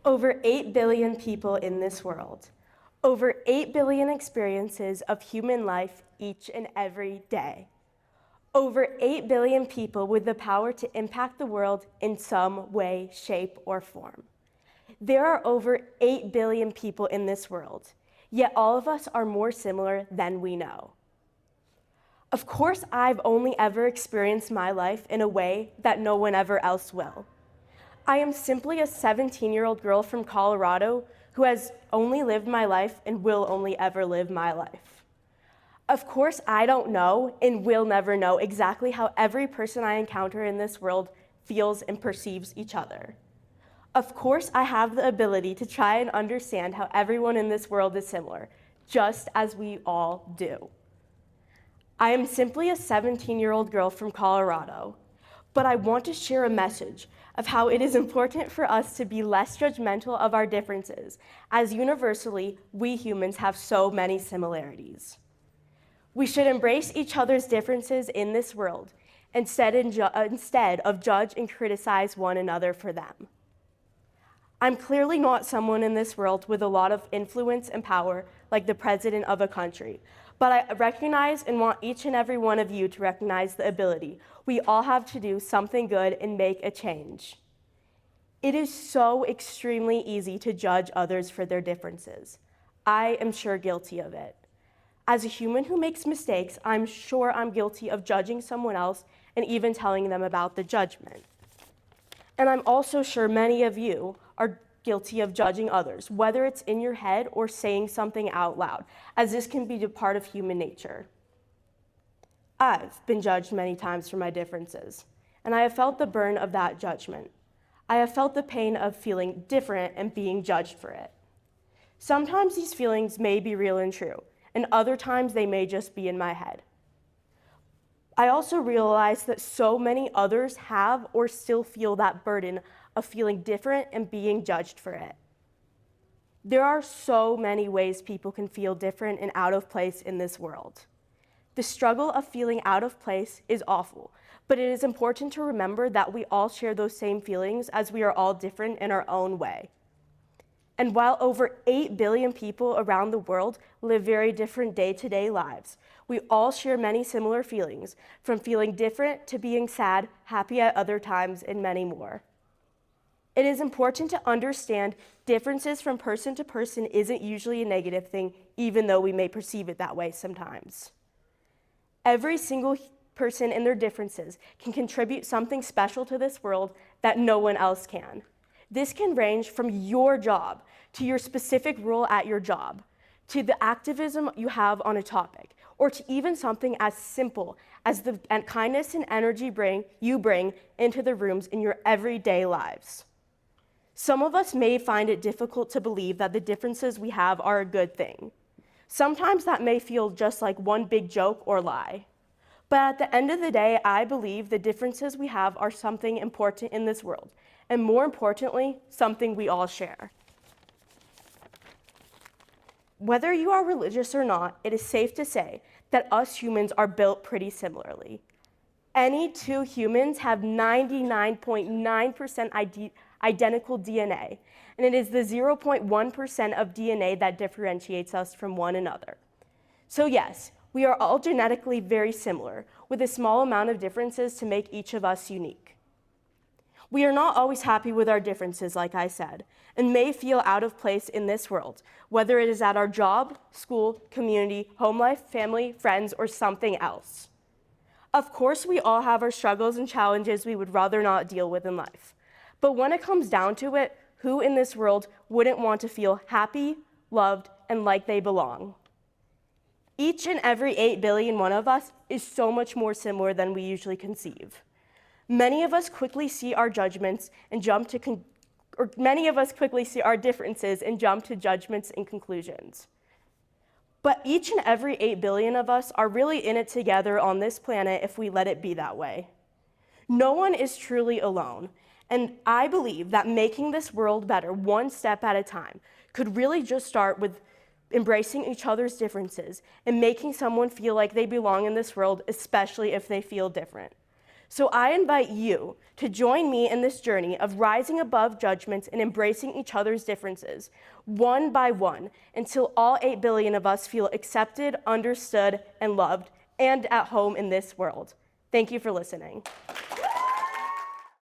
Over 8 billion people in this world. Over 8 billion experiences of human life each and every day. Over 8 billion people with the power to impact the world in some way, shape, or form. There are over 8 billion people in this world, yet all of us are more similar than we know. Of course, I've only ever experienced my life in a way that no one ever else will. I am simply a 17-year-old girl from Colorado who has only lived my life and will only ever live my life. Of course, I don't know and will never know exactly how every person I encounter in this world feels and perceives each other. Of course, I have the ability to try and understand how everyone in this world is similar, just as we all do. I am simply a 17-year-old girl from Colorado, but I want to share a message of how it is important for us to be less judgmental of our differences, as universally, we humans have so many similarities. We should embrace each other's differences in this world, instead of judge and criticize one another for them. I'm clearly not someone in this world with a lot of influence and power like the president of a country, but I recognize and want each and every one of you to recognize the ability we all have to do something good and make a change. It is so extremely easy to judge others for their differences. I am sure guilty of it. As a human who makes mistakes, I'm sure I'm guilty of judging someone else and even telling them about the judgment. And I'm also sure many of you are guilty of judging others, whether it's in your head or saying something out loud, as this can be a part of human nature. I've been judged many times for my differences, and I have felt the burn of that judgment. I have felt the pain of feeling different and being judged for it. Sometimes these feelings may be real and true, and other times they may just be in my head. I also realize that so many others have or still feel that burden of feeling different and being judged for it. There are so many ways people can feel different and out of place in this world. The struggle of feeling out of place is awful, but it is important to remember that we all share those same feelings as we are all different in our own way. And while over 8 billion people around the world live very different day-to-day lives, we all share many similar feelings, from feeling different to being sad, happy at other times, and many more. It is important to understand differences from person to person isn't usually a negative thing, even though we may perceive it that way sometimes. Every single person and their differences can contribute something special to this world that no one else can. This can range from your job to your specific role at your job, to the activism you have on a topic, or to even something as simple as the kindness and energy you bring into the rooms in your everyday lives. Some of us may find it difficult to believe that the differences we have are a good thing. Sometimes that may feel just like one big joke or lie. But at the end of the day, I believe the differences we have are something important in this world, and more importantly, something we all share. Whether you are religious or not, it is safe to say that us humans are built pretty similarly. Any two humans have 99.9% identical DNA, and it is the 0.1% of DNA that differentiates us from one another. So yes, we are all genetically very similar, with a small amount of differences to make each of us unique. We are not always happy with our differences, like I said, and may feel out of place in this world, whether it is at our job, school, community, home life, family, friends, or something else. Of course, we all have our struggles and challenges we would rather not deal with in life. But when it comes down to it, who in this world wouldn't want to feel happy, loved, and like they belong? Each and every 8 billion one of us is so much more similar than we usually conceive. Many of us quickly see our judgments and many of us quickly see our differences and jump to judgments and conclusions. But each and every 8 billion of us are really in it together on this planet if we let it be that way. No one is truly alone, and I believe that making this world better one step at a time could really just start with embracing each other's differences and making someone feel like they belong in this world, especially if they feel different. So I invite you to join me in this journey of rising above judgments and embracing each other's differences, one by one, until all 8 billion of us feel accepted, understood, and loved, and at home in this world. Thank you for listening.